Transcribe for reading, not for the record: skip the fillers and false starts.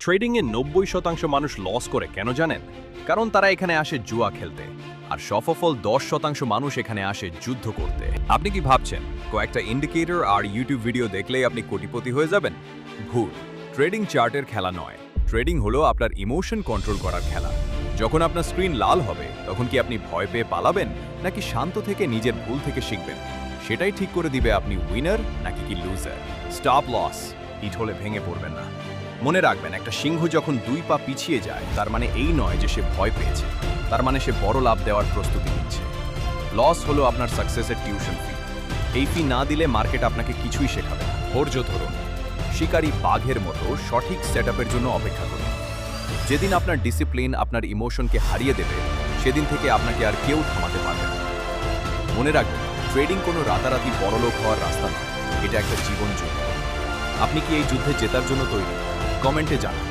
ট্রেডিংয়ে ৯০% মানুষ লস করে কেন জানেন? কারণ তারা এখানে আসে জুয়া খেলতে, আর সফল ১০% মানুষ এখানে আসে যুদ্ধ করতে। আপনি কি ভাবছেন কয়েকটা ইন্ডিকেটর আর ইউটিউব ভিডিও দেখলেই আপনি কোটিপতি হয়ে যাবেন? ভুল। ট্রেডিং চার্টের খেলা নয়, ট্রেডিং হলো আপনার ইমোশন কন্ট্রোল করার খেলা। যখন আপনার স্ক্রিন লাল হবে তখন কি আপনি ভয় পেয়ে পালাবেন, নাকি শান্ত থেকে নিজের ভুল থেকে শিখবেন? সেটাই ঠিক করে দিবে আপনি উইনার নাকি কি লুজার। স্টপ লস, হিট হলে ভেঙে পড়বেন না। মনে রাখবেন, একটা সিংহ যখন 2 পা পিছিয়ে যায় তার মানে এই নয় যে সে ভয় পেয়েছে, তার মানে সে বড় লাভ দেওয়ার প্রস্তুতি নিচ্ছে। লস হলো আপনার সাকসেসের টিউশন ফি। এই ফি না দিলে মার্কেট আপনাকে কিছুই শেখাবে না। ধৈর্য ধরুন, শিকারী বাঘের মতো সঠিক সেটআপের জন্য অপেক্ষা করুন। যেদিন আপনার ডিসিপ্লিন আপনার ইমোশনকে হারিয়ে দেবে, সেদিন থেকে আপনাকে আর কেউ থামাতে পারবে না। মনে রাখবেন, ট্রেডিং কোনো রাতারাতি বড়লোক হওয়ার রাস্তা নয়, এটা একটা জীবন যুদ্ধ। আপনি কি এই যুদ্ধে জেতার জন্য তৈরি? কমেন্টে জানান।